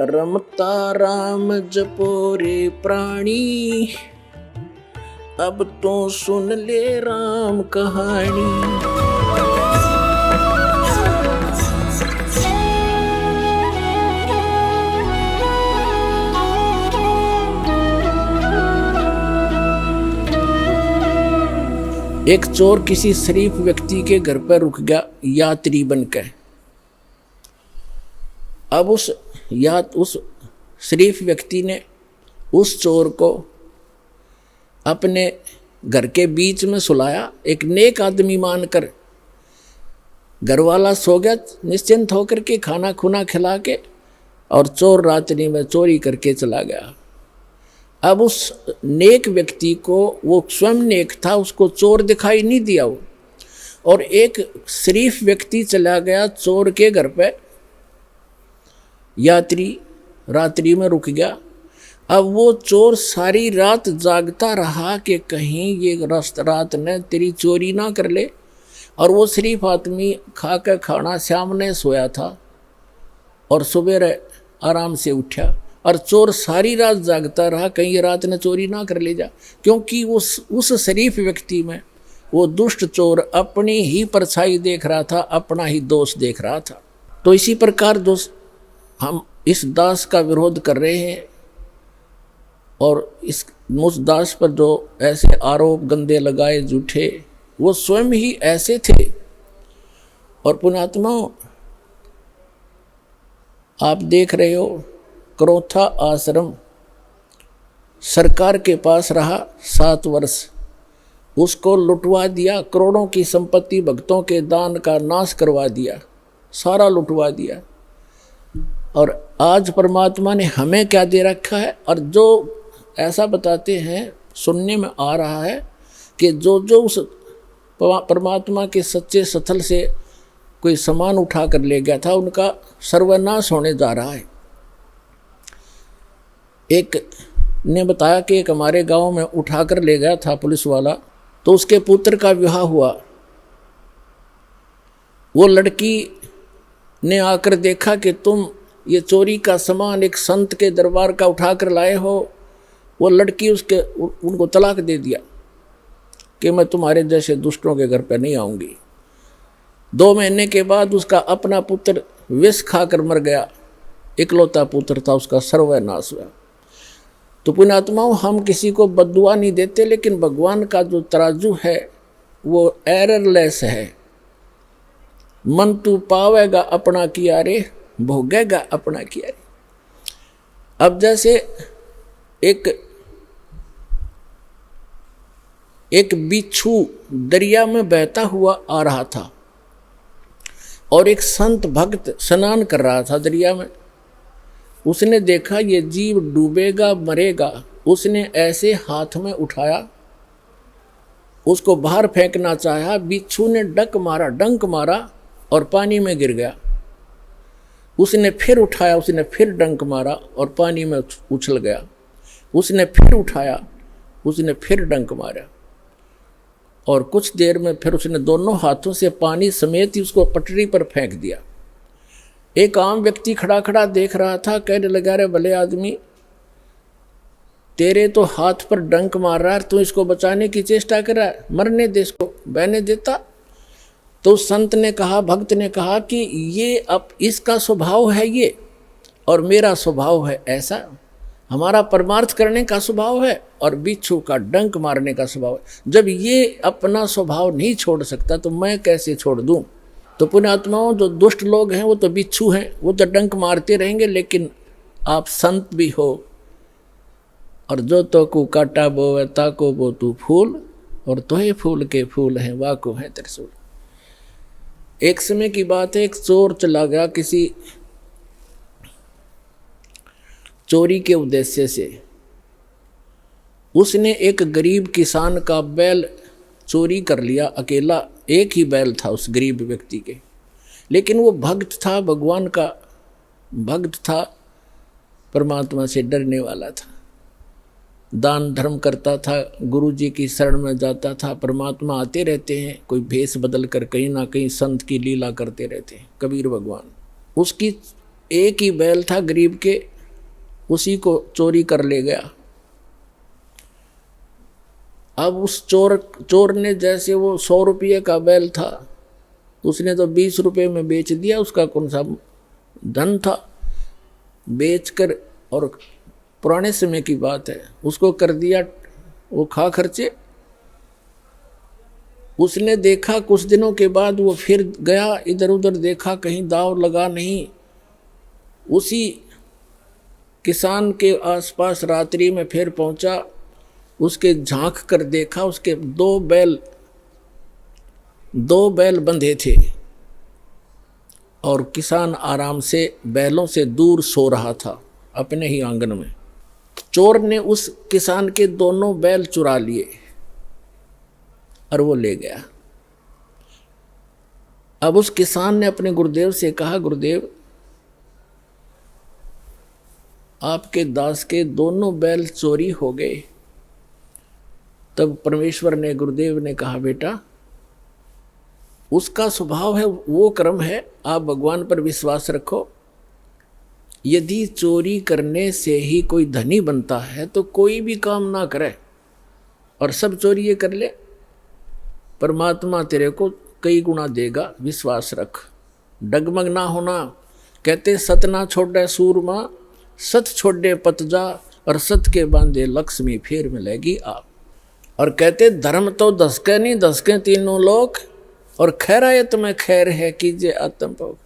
रमता राम जपो रे प्राणी, अब तो सुन ले राम कहानी। एक चोर किसी शरीफ व्यक्ति के घर पर रुक गया यात्री बनकर। अब उस शरीफ व्यक्ति ने उस चोर को अपने घर के बीच में सुलाया, एक नेक आदमी मानकर। घर वाला सो गया निश्चिंत होकर के, खाना खुना खिला के, और चोर रात्रि में चोरी करके चला गया। अब उस नेक व्यक्ति को, वो स्वयं नेक था, उसको चोर दिखाई नहीं दिया वो, और एक शरीफ व्यक्ति चला गया चोर के घर पे, यात्री रात्रि में रुक गया। अब वो चोर सारी रात जागता रहा कि कहीं ये रात ने तेरी चोरी ना कर ले। और वो शरीफ आदमी खा कर खाना सामने सोया था और सवेरे आराम से उठा, और चोर सारी रात जागता रहा कहीं ये रात ने चोरी ना कर ले जा, क्योंकि उस शरीफ व्यक्ति में वो दुष्ट चोर अपनी ही परछाई देख रहा था, अपना ही दोष देख रहा था। तो इसी प्रकार दोस्त हम इस दास का विरोध कर रहे हैं, और उस दास पर जो ऐसे आरोप गंदे लगाए झूठे, वो स्वयं ही ऐसे थे। और पुण्यात्माओं, आप देख रहे हो क्रोथा आश्रम सरकार के पास रहा 7 वर्ष, उसको लुटवा दिया, करोड़ों की संपत्ति भक्तों के दान का नाश करवा दिया, सारा लुटवा दिया। और आज परमात्मा ने हमें क्या दे रखा है, और जो ऐसा बताते हैं, सुनने में आ रहा है कि जो उस परमात्मा के सच्चे स्थल से कोई सामान उठा कर ले गया था, उनका सर्वनाश होने जा रहा है। एक ने बताया कि एक हमारे गांव में उठा कर ले गया था पुलिस वाला, तो उसके पुत्र का विवाह हुआ। वो लड़की ने आकर देखा कि तुम ये चोरी का सामान एक संत के दरबार का उठा कर लाए हो। वो लड़की उनको तलाक दे दिया कि मैं तुम्हारे जैसे दुष्टों के घर पर नहीं आऊँगी। 2 महीने के बाद उसका अपना पुत्र विष खाकर मर गया, इकलौता पुत्र था, उसका सर्वनाश हुआ। तो पुण्यात्माओं, हम किसी को बद्दुआ नहीं देते, लेकिन भगवान का जो तराजू है वो एररलेस है। मन तू पावेगा अपना किया रे, भोगेगा अपना किया रे। अब जैसे एक बिच्छू दरिया में बहता हुआ आ रहा था, और एक संत भक्त स्नान कर रहा था दरिया में। उसने देखा ये जीव डूबेगा मरेगा, उसने ऐसे हाथ में उठाया, उसको बाहर फेंकना चाहा। बिच्छू ने डंक मारा और पानी में गिर गया। उसने फिर उठाया, उसने फिर डंक मारा और पानी में उछल गया। उसने फिर उठाया, उसने फिर डंक मारा, और कुछ देर में फिर उसने दोनों हाथों से पानी समेत ही उसको पटरी पर फेंक दिया। एक आम व्यक्ति खड़ा देख रहा था, कहने लगा, रे भले आदमी, तेरे तो हाथ पर डंक मार रहा है, तू इसको बचाने की चेष्टा कर रहा है, मरने दे, इसको बहने देता। तो संत ने कहा, भक्त ने कहा कि ये अब इसका स्वभाव है ये, और मेरा स्वभाव है ऐसा। हमारा परमार्थ करने का स्वभाव है और बिच्छू का डंक मारने का स्वभाव है। जब ये अपना स्वभाव नहीं छोड़ सकता तो मैं कैसे छोड़ दूं? तो पुण्यात्माओं, जो दुष्ट लोग हैं वो तो बिच्छू हैं, वो तो डंक मारते रहेंगे, लेकिन आप संत भी हो। और जो तो को काटा बोवे ताको बो तू फूल, और तोहे फूल के फूल हैं वाको है त्रिशूल। एक समय की बात है, एक चोर चला गया किसी चोरी के उद्देश्य से। उसने एक गरीब किसान का बैल चोरी कर लिया, अकेला एक ही बैल था उस गरीब व्यक्ति के, लेकिन वो भक्त था, भगवान का भक्त था, परमात्मा से डरने वाला था, दान धर्म करता था, गुरु जी की शरण में जाता था। परमात्मा आते रहते हैं, कोई भेष बदल कर कहीं ना कहीं संत की लीला करते रहते हैं, कबीर भगवान। उसकी एक ही बैल था गरीब के, उसी को चोरी कर ले गया। अब उस चोर ने जैसे वो 100 रुपये का बैल था, उसने तो 20 रुपये में बेच दिया। उसका कौन सा धन था, बेचकर, और पुराने समय की बात है, उसको कर दिया वो खा खर्चे। उसने देखा कुछ दिनों के बाद वो फिर गया, इधर उधर देखा, कहीं दाव लगा नहीं। उसी किसान के आसपास रात्रि में फिर पहुंचा, उसके झांक कर देखा, उसके दो बैल बंधे थे और किसान आराम से बैलों से दूर सो रहा था अपने ही आंगन में। चोर ने उस किसान के दोनों बैल चुरा लिए और वो ले गया। अब उस किसान ने अपने गुरुदेव से कहा, गुरुदेव आपके दास के दोनों बैल चोरी हो गए। तब परमेश्वर ने, गुरुदेव ने कहा, बेटा उसका स्वभाव है, वो कर्म है, आप भगवान पर विश्वास रखो। यदि चोरी करने से ही कोई धनी बनता है तो कोई भी काम ना करे और सब चोरी ये कर ले, परमात्मा तेरे को कई गुना देगा, विश्वास रख, डगमग ना होना। कहते सत ना छोड़े सूरमा, सत छोड़े पतजा, और सत के बांधे लक्ष्मी फिर मिलेगी आप। और कहते धर्म तो दसके नहीं, दसके तीनों लोक, और खैरायत में खैर है कीजिए आत्म भोग।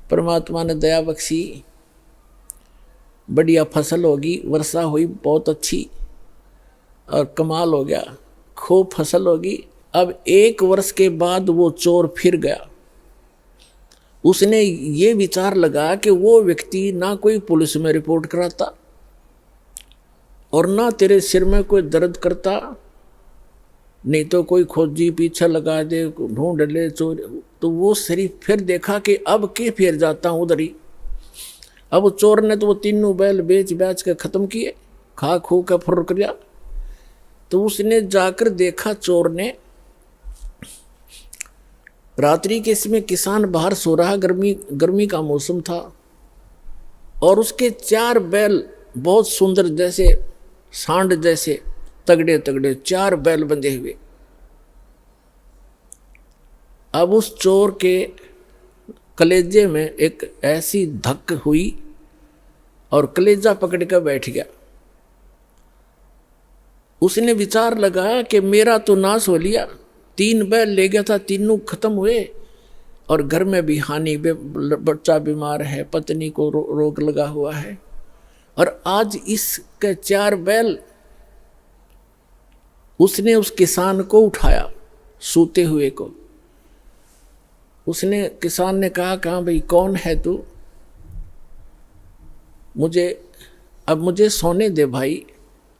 परमात्मा ने दया बख्शी, बढ़िया फसल होगी, वर्षा हुई बहुत अच्छी और कमाल हो गया, खूब फसल होगी। अब 1 वर्ष के बाद वो चोर फिर गया। उसने ये विचार लगा कि वो व्यक्ति ना कोई पुलिस में रिपोर्ट कराता और ना तेरे सिर में कोई दर्द करता, नहीं तो कोई खोजी पीछे लगा दे, ढूंढ ले चोर। तो वो शरीफ फिर देखा कि अब के फिर जाता हूँ उधर ही। अब चोर ने तो वो तीनों बैल बेच के खत्म किए, खा खू के फुर किया। तो उसने जाकर देखा, चोर ने, रात्रि के समय किसान बाहर सो रहा, गर्मी का मौसम था, और उसके 4 बैल बहुत सुंदर, जैसे सांड जैसे तगड़े तगड़े 4 बैल बंधे हुए। अब उस चोर के कलेजे में एक ऐसी धक हुई और कलेजा पकड़ कर बैठ गया। उसने विचार लगाया कि मेरा तो नाश हो लिया, 3 बैल ले गया था, तीनों खत्म हुए, और घर में भी हानि, बच्चा बीमार है, पत्नी को रोग लगा हुआ है, और आज इसके 4 बैल। उसने उस किसान को उठाया, सूते हुए को। उसने, किसान ने कहा भाई कौन है तू, मुझे सोने दे भाई,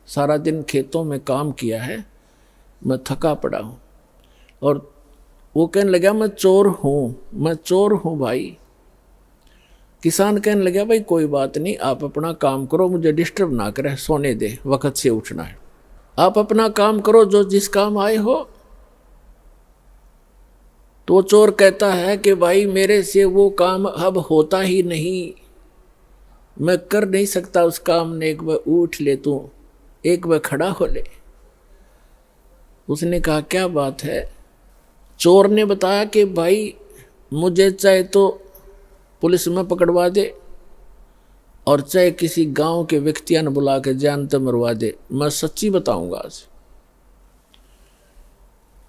सारा दिन खेतों में काम किया है, मैं थका पड़ा हूँ। और वो कहने लगा मैं चोर हूँ भाई। किसान कहने लगा भाई कोई बात नहीं, आप अपना काम करो, मुझे डिस्टर्ब ना करे, सोने दे, वक्त से उठना है, आप अपना काम करो जो जिस काम आए हो। तो चोर कहता है कि भाई मेरे से वो काम अब होता ही नहीं, मैं कर नहीं सकता उस काम ने, एक बार उठ ले तू, एक बार खड़ा हो ले। उसने कहा क्या बात है। चोर ने बताया कि भाई मुझे चाहे तो पुलिस में पकड़वा दे और चाहे किसी गांव के व्यक्तियों ने बुला के जान तो मरवा दे, मैं सच्ची बताऊंगा आज।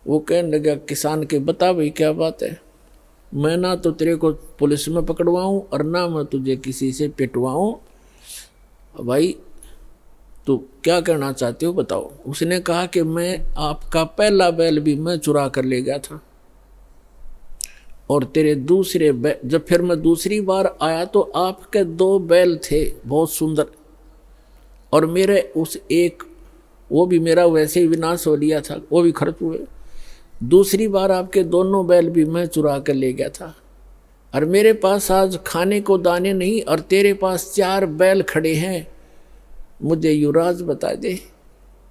वो कहने लगा किसान के, बता भाई क्या बात है। मैं ना तो तेरे को पुलिस में पकड़वाऊं और ना मैं तुझे किसी से पिटवाऊं, भाई तो क्या करना चाहते हो बताओ। उसने कहा कि मैं आपका पहला बैल भी मैं चुरा कर ले गया था, और तेरे दूसरे बैल, जब फिर मैं दूसरी बार आया तो आपके 2 बैल थे बहुत सुंदर, और मेरे उस एक, वो भी मेरा वैसे ही विनाश हो लिया था, वो भी खर्च हुए। दूसरी बार आपके दोनों बैल भी मैं चुरा कर ले गया था, और मेरे पास आज खाने को दाने नहीं, और तेरे पास 4 बैल खड़े हैं, मुझे युवराज बता दे,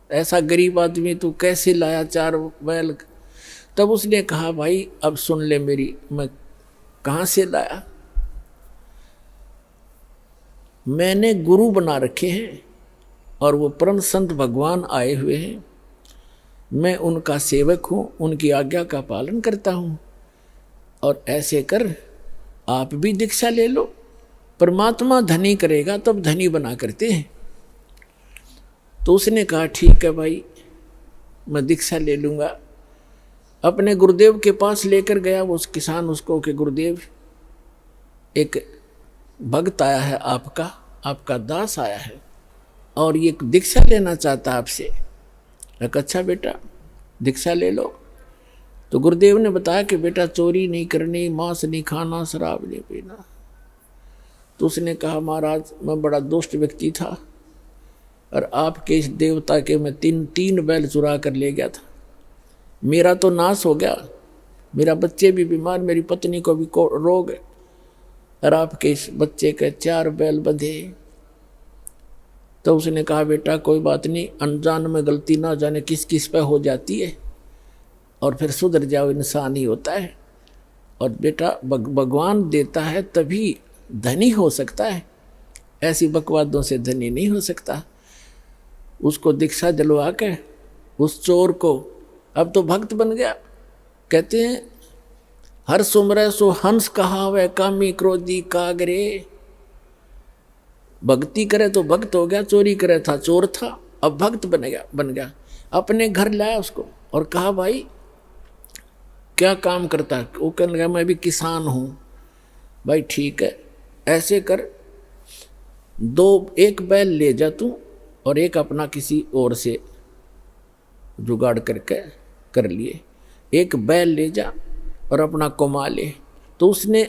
ऐसा गरीब आदमी तू कैसे लाया 4 बैल। तब उसने कहा भाई अब सुन ले मेरी, मैं कहाँ से लाया। मैंने गुरु बना रखे हैं और वो परम संत भगवान आए हुए हैं, मैं उनका सेवक हूँ, उनकी आज्ञा का पालन करता हूँ, और ऐसे कर आप भी दीक्षा ले लो। परमात्मा धनी करेगा तब धनी बना करते हैं। तो उसने कहा ठीक है भाई, मैं दीक्षा ले लूँगा। अपने गुरुदेव के पास लेकर गया वो किसान उसको कि गुरुदेव, एक भक्त आया है, आपका दास आया है और ये दीक्षा लेना चाहता आपसे। अच्छा बेटा, दीक्षा ले लो। तो गुरुदेव ने बताया कि बेटा चोरी नहीं करनी, मांस नहीं खाना, शराब नहीं पीना। तो उसने कहा महाराज मैं बड़ा दुष्ट व्यक्ति था और आपके इस देवता के मैं तीन बैल चुरा कर ले गया था, मेरा तो नाश हो गया, मेरा बच्चे भी बीमार, मेरी पत्नी को भी रोग है, और आपके इस बच्चे के 4 बैल बंधे। तो उसने कहा बेटा कोई बात नहीं, अनजान में गलती ना जाने किस किस पे हो जाती है, और फिर सुधर जाओ, इंसान ही होता है। और बेटा भगवान देता है तभी धनी हो सकता है, ऐसी बकवादों से धनी नहीं हो सकता। उसको दीक्षा दिलवा के उस चोर को, अब तो भक्त बन गया। कहते हैं हर सुमरे सो हंस कहावे, कामी क्रोधी कागरे। भक्ति करे तो भक्त हो गया, चोरी करे था चोर था, अब भक्त बन गया। अपने घर लाया उसको और कहा भाई क्या काम करता है? वो कहने लगा मैं भी किसान हूँ। भाई ठीक है, ऐसे कर 1 बैल ले जा तू और एक अपना किसी और से जुगाड़ करके कर लिए, 1 बैल ले जा और अपना कमा ले। तो उसने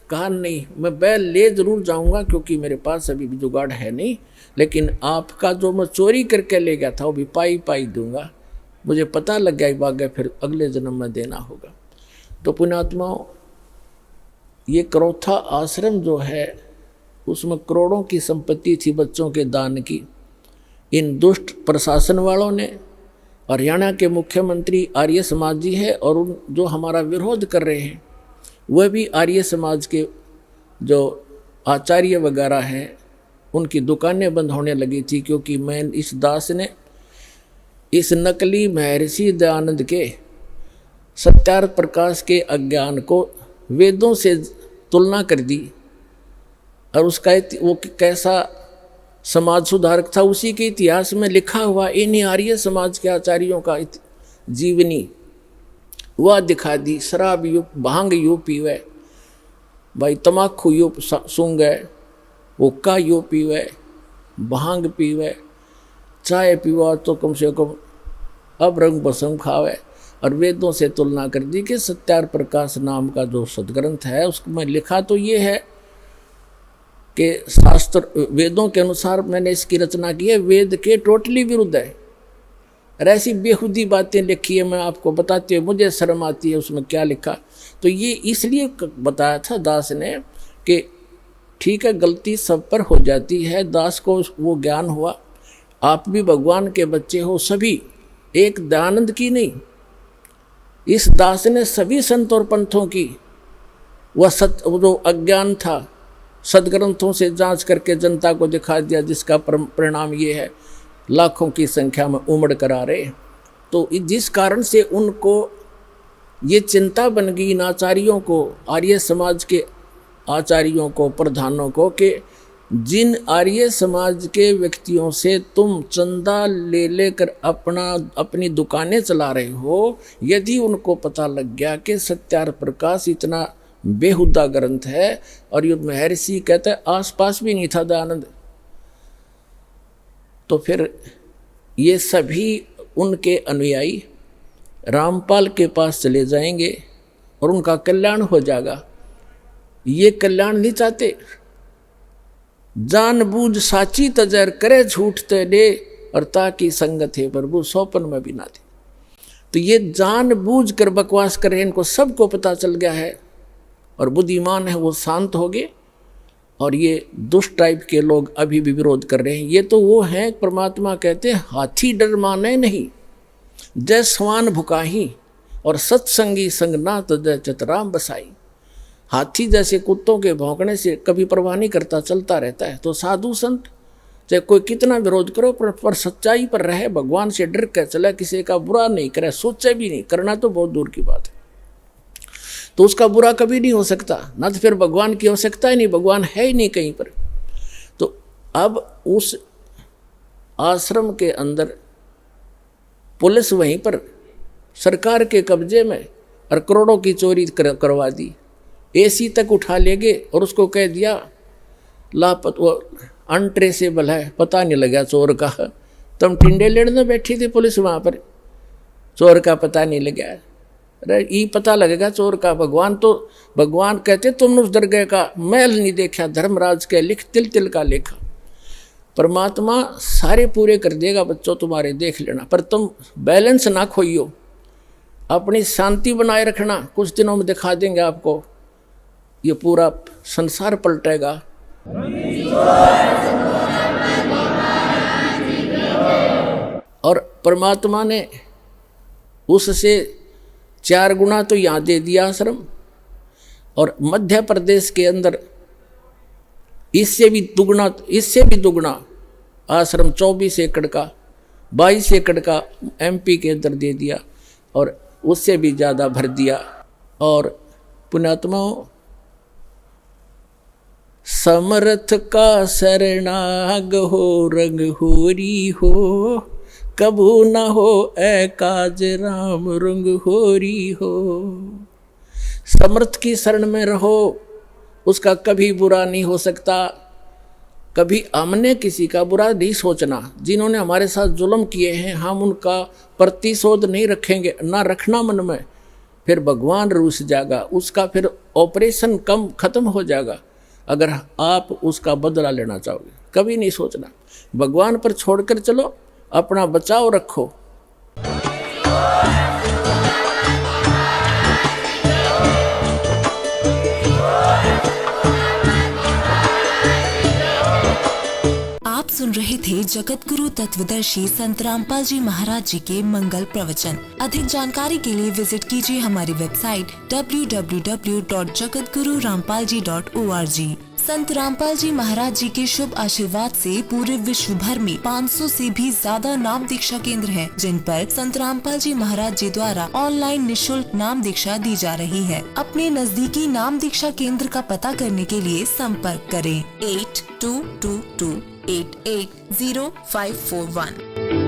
कहा नहीं, मैं बैल ले जरूर जाऊंगा क्योंकि मेरे पास अभी भी जुगाड़ है नहीं, लेकिन आपका जो मैं चोरी करके ले गया था वो भी पाई दूंगा, मुझे पता लग गया भाग गया, फिर अगले जन्म में देना होगा। तो पुण्यात्माओं, ये करौथा आश्रम जो है उसमें करोड़ों की संपत्ति थी बच्चों के दान की। इन दुष्ट प्रशासन वालों ने, हरियाणा के मुख्यमंत्री आर्य समाज जी है और उन जो हमारा विरोध कर रहे हैं वह भी आर्य समाज के जो आचार्य वगैरह हैं, उनकी दुकानें बंद होने लगी थी, क्योंकि मैं इस दास ने इस नकली महर्षि दयानंद के सत्यार्थ प्रकाश के अज्ञान को वेदों से तुलना कर दी, और उसका वो कैसा समाज सुधारक था उसी के इतिहास में लिखा हुआ इन्हीं आर्य समाज के आचार्यों का जीवनी वह दिखा दी। शराब यू भांग यू पीवे, भाई तमाकू यू सूंगे, हुक्का यू पीवे, भांग पीवे, चाय पीवा तो कम से कम अब रंग बसम खावे, और वेदों से तुलना कर दी कि सत्यार्थ प्रकाश नाम का जो सदग्रंथ है उसमें लिखा तो ये है कि शास्त्र वेदों के अनुसार मैंने इसकी रचना की है, वेद के टोटली विरुद्ध है। और ऐसी बेहुदी बातें लिखी है, मैं आपको बताते हुए मुझे शर्म आती है उसमें क्या लिखा। तो ये इसलिए बताया था दास ने कि ठीक है गलती सब पर हो जाती है, दास को वो ज्ञान हुआ, आप भी भगवान के बच्चे हो सभी, एक दयानंद की नहीं, इस दास ने सभी संत और पंथों की वह जो अज्ञान था सदग्रंथों से जांच करके जनता को दिखा दिया, जिसका परिणाम ये है लाखों की संख्या में उमड़ कर आ रहे। तो जिस कारण से उनको ये चिंता बन गई इन आचार्यों को, आर्य समाज के आचार्यों को, प्रधानों को, कि जिन आर्य समाज के व्यक्तियों से तुम चंदा ले लेकर अपनी दुकानें चला रहे हो, यदि उनको पता लग गया कि सत्यार्थ प्रकाश इतना बेहुदा ग्रंथ है, और ये महर्षि कहते हैं आसपास भी नहीं था दयानंद, तो फिर ये सभी उनके अनुयायी रामपाल के पास चले जाएंगे और उनका कल्याण हो जाएगा। ये कल्याण नहीं चाहते, जानबूझ साची तजर करे झूठ ते और ताकि संगत है प्रभु सौपन में भी ना दे। तो ये जानबूझ कर बकवास कर रहे हैं, इनको सबको पता चल गया है, और बुद्धिमान है वो शांत हो गए, और ये दुष्ट टाइप के लोग अभी भी विरोध कर रहे हैं। ये तो वो हैं, परमात्मा कहते हैं हाथी डर माने नहीं, जय स्वान भुकाही और सत्संगी संग ना तजय चतराम बसाई। हाथी जैसे कुत्तों के भौंकने से कभी परवाह नहीं करता, चलता रहता है। तो साधु संत चाहे कोई कितना विरोध करो पर सच्चाई पर रहे, भगवान से डर कर चला, किसी का बुरा नहीं करे, सोचे भी नहीं, करना तो बहुत दूर की बात है। तो उसका बुरा कभी नहीं हो सकता, ना तो फिर भगवान की आवश्यकता ही नहीं, भगवान है ही नहीं कहीं पर। तो अब उस आश्रम के अंदर पुलिस वहीं पर सरकार के कब्जे में और करोड़ों की चोरी करवा दी, एसी तक उठा ले गए और उसको कह दिया वो अनट्रेसेबल है, पता नहीं लगा चोर का। तुम टिंडे लेने बैठी थी पुलिस वहाँ पर, चोर का पता नहीं लगा। अरे ये पता लगेगा चोर का। भगवान कहते तुमने उस दरगाह का महल नहीं देखा, धर्मराज के लिख तिल तिल का लेखा। परमात्मा सारे पूरे कर देगा बच्चों तुम्हारे, देख लेना। पर तुम बैलेंस ना खोइयो, अपनी शांति बनाए रखना। कुछ दिनों में दिखा देंगे आपको, ये पूरा संसार पलटेगा। और परमात्मा ने उससे 4 गुना तो यहाँ दे दिया आश्रम, और मध्य प्रदेश के अंदर इससे भी दुगना आश्रम 24 एकड़ का, 22 एकड़ का MP के अंदर दे दिया, और उससे भी ज़्यादा भर दिया। और पुण्यात्माओं, समर्थ का शरणाग हो, रंग होरी हो, कबू न हो काज राम रंग होरी हो। समर्थ की शरण में रहो, उसका कभी बुरा नहीं हो सकता। कभी हमने किसी का बुरा नहीं सोचना। जिन्होंने हमारे साथ जुल्म किए हैं, हम उनका प्रतिशोध नहीं रखेंगे, ना रखना मन में। फिर भगवान रूस जाएगा, उसका फिर ऑपरेशन खत्म हो जाएगा अगर आप उसका बदला लेना चाहोगे। कभी नहीं सोचना, भगवान पर छोड़कर चलो, अपना बचाव रखो। आप सुन रहे थे जगत गुरु तत्वदर्शी संत रामपाल जी महाराज जी के मंगल प्रवचन। अधिक जानकारी के लिए विजिट कीजिए हमारी वेबसाइट www.jagatgururampalji.org। संत रामपाल जी महाराज जी के शुभ आशीर्वाद से पूरे विश्व भर में 500 से भी ज्यादा नाम दीक्षा केंद्र हैं, जिन पर संत रामपाल जी महाराज जी द्वारा ऑनलाइन निशुल्क नाम दीक्षा दी जा रही है। अपने नजदीकी नाम दीक्षा केंद्र का पता करने के लिए संपर्क करें 8222880541।